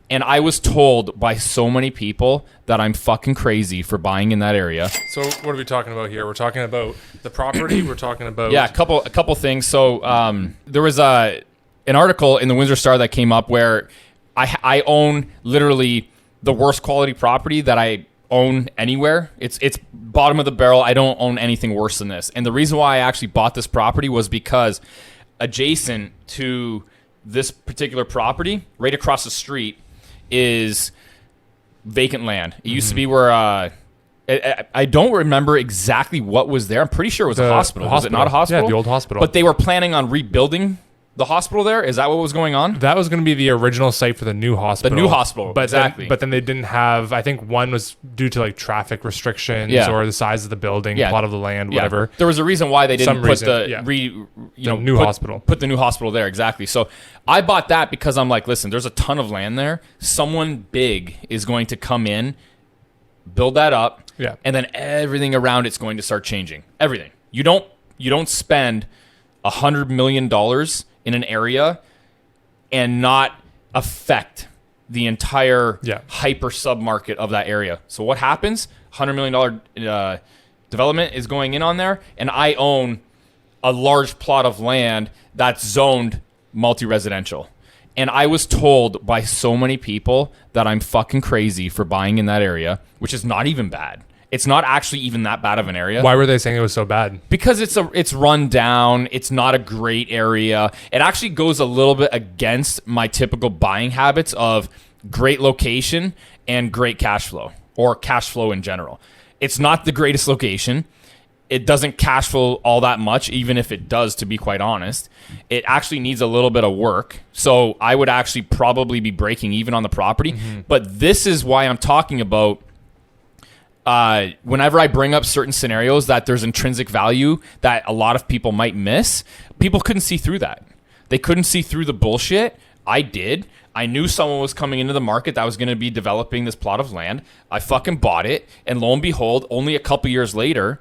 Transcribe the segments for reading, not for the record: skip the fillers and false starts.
And I was told by so many people that I'm fucking crazy for buying in that area. So what are we talking about here? We're talking about the property. We're talking about a couple things. So there was an article in the Windsor Star that came up where I own literally the worst quality property that I own anywhere. It's bottom of the barrel. I don't own anything worse than this. And the reason why I actually bought this property was because adjacent to this particular property, right across the street, is vacant land. It used to be where I don't remember exactly what was there. I'm pretty sure it was a hospital. Was it not a hospital? Yeah, the old hospital. But they were planning on rebuilding the hospital there. Is that what was going on? That was going to be the original site for the new hospital. The new hospital, but exactly. But then they didn't have, I think one was due to like traffic restrictions or the size of the building, plot of the land, whatever. There was a reason why they didn't put new hospital. Put the new hospital there, exactly. So I bought that because I'm like, listen, there's a ton of land there. Someone big is going to come in, build that up, and then everything around it's going to start changing. Everything. You don't spend $100 million in an area and not affect the entire hyper submarket of that area. So what happens? $100 million development is going in on there, and I own a large plot of land that's zoned multi-residential. And I was told by so many people that I'm fucking crazy for buying in that area, which is not even bad. It's not actually even that bad of an area. Why were they saying it was so bad? Because it's run down. It's not a great area. It actually goes a little bit against my typical buying habits of great location and great cash flow, or cash flow in general. It's not the greatest location. It doesn't cash flow all that much, even if it does, to be quite honest. It actually needs a little bit of work. So I would actually probably be breaking even on the property. But this is why I'm talking about whenever I bring up certain scenarios that there's intrinsic value that a lot of people might miss, people couldn't see through that. They couldn't see through the bullshit. I did. I knew someone was coming into the market that was going to be developing this plot of land. I fucking bought it. And lo and behold, only a couple years later,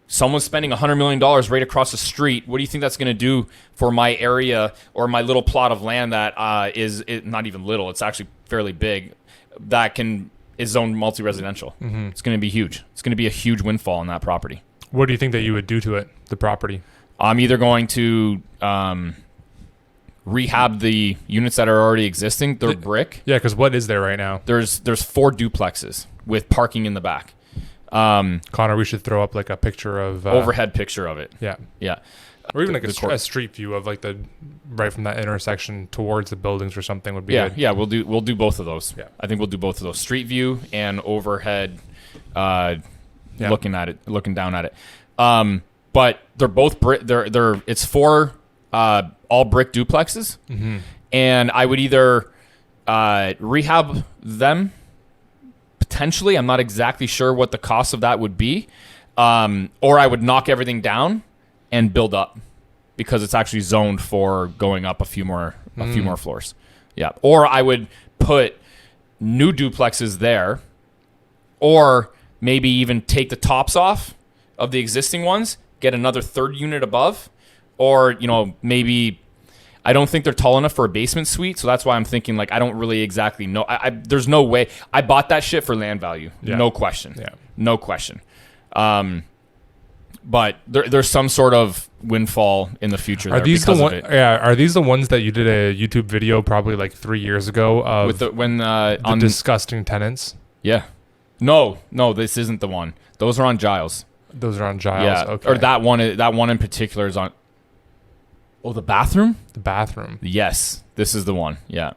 someone's spending $100 million right across the street. What do you think that's going to do for my area or my little plot of land that is not even little? It's actually fairly big. That is zoned multi-residential. It's going to be huge. It's going to be a huge windfall on that property. What do you think that you would do to it, the property? I'm either going to rehab the units that are already existing. They're brick. Yeah, because what is there right now? There's 4 duplexes with parking in the back. Connor, we should throw up like a picture of overhead picture of it. Yeah. Or even like a street view of like the right from that intersection towards the buildings or something would be good. Yeah, we'll do both of those. Yeah. I think we'll do both of those. Street view and overhead looking down at it. But they're both brick. It's 4 all brick duplexes. And I would either rehab them potentially. I'm not exactly sure what the cost of that would be. Or I would knock everything down and build up, because it's actually zoned for going up a few more floors. Yeah. Or I would put new duplexes there, or maybe even take the tops off of the existing ones, get another 3rd unit above, or maybe I don't think they're tall enough for a basement suite, so that's why I'm thinking like I don't really exactly know. There's no way. I bought that shit for land value. Yeah. No question. Yeah. No question. But there's some sort of windfall in the future. Are these Are these the ones that you did a YouTube video probably like 3 years ago of with the disgusting tenants? Yeah. No, this isn't the one. Those are on Giles. Those are on Giles. Yeah. Okay. Or that one in particular is on. Oh, the bathroom? The bathroom. Yes, this is the one. Yeah.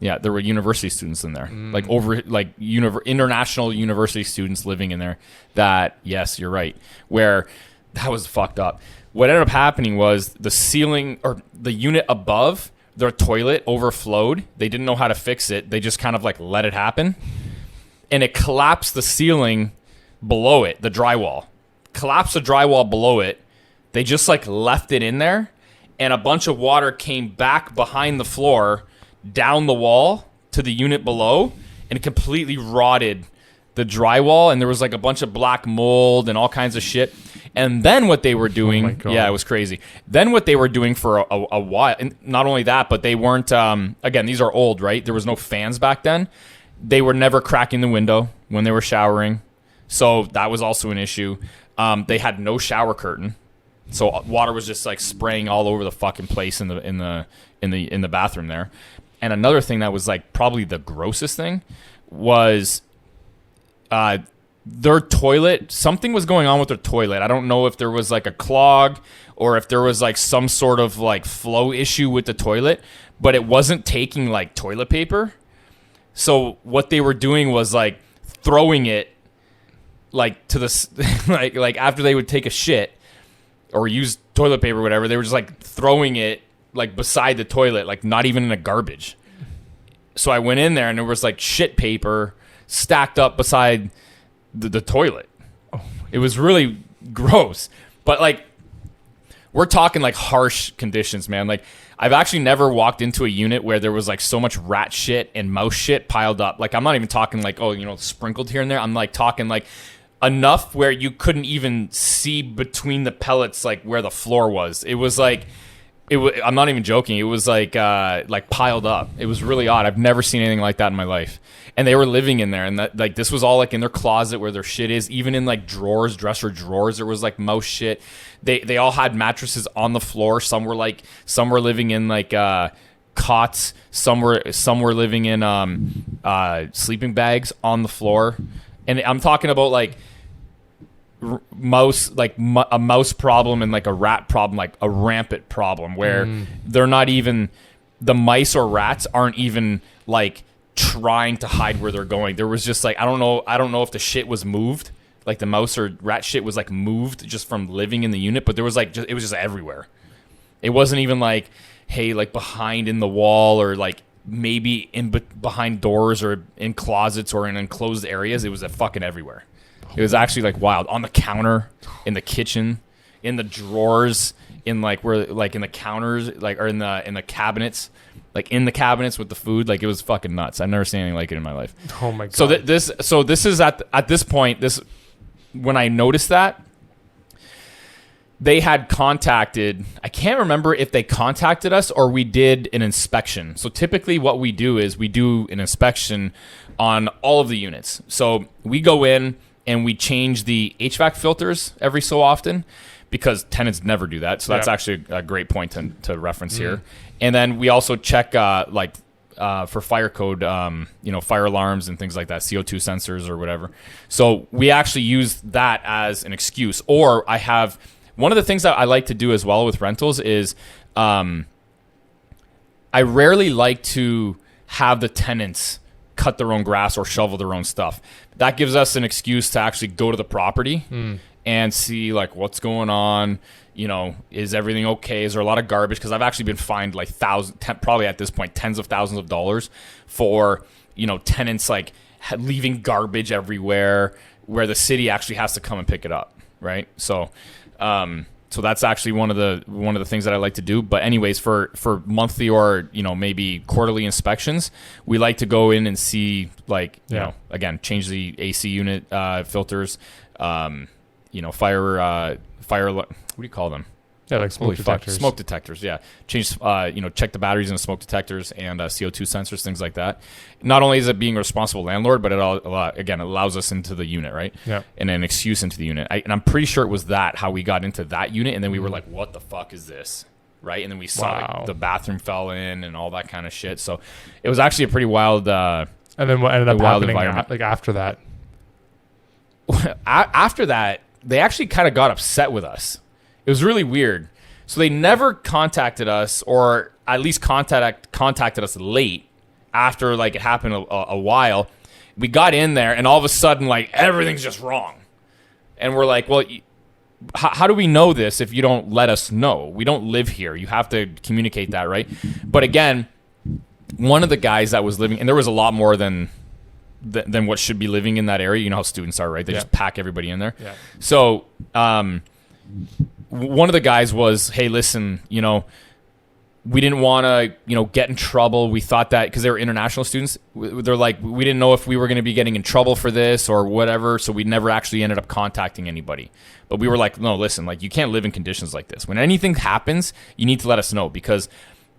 Yeah, there were university students in there, international university students living in there. That, yes, you're right. Where that was fucked up. What ended up happening was the ceiling or the unit above their toilet overflowed. They didn't know how to fix it. They just kind of like let it happen, and it collapsed the ceiling below it, the drywall. Collapsed the drywall below it. They just like left it in there, and a bunch of water came back behind the floor, down the wall to the unit below, and it completely rotted the drywall, and there was like a bunch of black mold and all kinds of shit. And then what they were doing, Oh my God. yeah, it was crazy. Then what they were doing for a while, and not only that, but they weren't, again, these are old, right? There was no fans back then. They were never cracking the window when they were showering. So that was also an issue. They had no shower curtain. So water was just like spraying all over the fucking place in the bathroom there. And another thing that was like probably the grossest thing was their toilet. Something was going on with their toilet. I don't know if there was like a clog or if there was like some sort of like flow issue with the toilet, but it wasn't taking like toilet paper. So what they were doing was like throwing it like to the like after they would take a shit or use toilet paper or whatever, they were just like throwing it like beside the toilet, like not even in a garbage. So I went in there and there was like shit paper stacked up beside the toilet. Oh, it was really gross. But like we're talking like harsh conditions, man. Like I've actually never walked into a unit where there was like so much rat shit and mouse shit piled up. Like I'm not even talking like, oh, you know, sprinkled here and there. I'm like talking like enough where you couldn't even see between the pellets like where the floor was. It was like I'm not even joking. It was like piled up. It was really odd. I've never seen anything like that in my life. And they were living in there, and that like this was all like in their closet where their shit is. Even in like drawers, dresser drawers, there was like mouse shit. They all had mattresses on the floor. Some were living in like cots. Some were living in sleeping bags on the floor. And I'm talking about like mouse, like a mouse problem and like a rat problem, like a rampant problem where they're not even, the mice or rats aren't even like trying to hide where they're going. There was just like, I don't know if the shit was moved, like the mouse or rat shit was like moved just from living in the unit, but there was like, it was just everywhere. It wasn't even like, hey, like behind in the wall or like maybe behind doors or in closets or in enclosed areas. It was fucking everywhere. It was actually like wild. On the counter, in the kitchen, in the drawers, in like where like in the counters, like or in the cabinets, like in the cabinets with the food. Like it was fucking nuts. I've never seen anything like it in my life. Oh my God. So this is at this point, when I noticed that, they had contacted, I can't remember if they contacted us or we did an inspection. So typically what we do is we do an inspection on all of the units. So we go in and we change the HVAC filters every so often because tenants never do that. So that's actually a great point to reference here. And then we also check for fire code, fire alarms and things like that, CO2 sensors or whatever. So we actually use that as an excuse. Or one of the things that I like to do as well with rentals is I rarely like to have the tenants cut their own grass or shovel their own stuff. That gives us an excuse to actually go to the property and see like what's going on. You know, is everything okay? Is there a lot of garbage? Because I've actually been fined like probably at this point tens of thousands of dollars for, you know, tenants like leaving garbage everywhere where the city actually has to come and pick it up, right? So that's actually one of the things that I like to do. But anyways, for monthly or, you know, maybe quarterly inspections, we like to go in and see like, you know, again, change the AC unit filters, fire, what do you call them? Yeah, like smoke detectors. Smoke detectors, yeah. Change, check the batteries in the smoke detectors and CO2 sensors, things like that. Not only is it being a responsible landlord, but it allows us into the unit, right? Yeah. And an excuse into the unit. And I'm pretty sure it was how we got into that unit, and then we were like, what the fuck is this? Right? And then we saw like, the bathroom fell in and all that kind of shit. So it was actually a pretty wild and then what ended up happening like after that? After that, they actually kind of got upset with us. It was really weird. So they never contacted us, or at least contacted us late after like it happened a while. We got in there, and all of a sudden, like everything's just wrong. And we're like, well, how do we know this if you don't let us know? We don't live here. You have to communicate that, right? But again, one of the guys that was living, and there was a lot more than what should be living in that area. You know how students are, right? They just pack everybody in there. Yeah. So, one of the guys was, hey, listen, you know, we didn't want to, get in trouble. We thought that because they were international students, they're like, we didn't know if we were going to be getting in trouble for this or whatever. So we never actually ended up contacting anybody. But we were like, no, listen, like you can't live in conditions like this. When anything happens, you need to let us know, because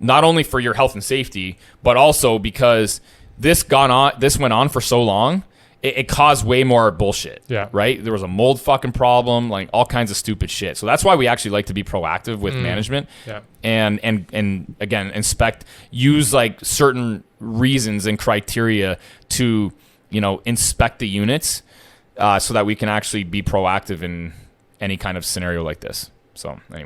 not only for your health and safety, but also because this went on for so long. It caused way more bullshit. Yeah. Right? There was a mold fucking problem, like all kinds of stupid shit. So that's why we actually like to be proactive with management. Yeah. And again, use like certain reasons and criteria to, inspect the units so that we can actually be proactive in any kind of scenario like this. So anyways.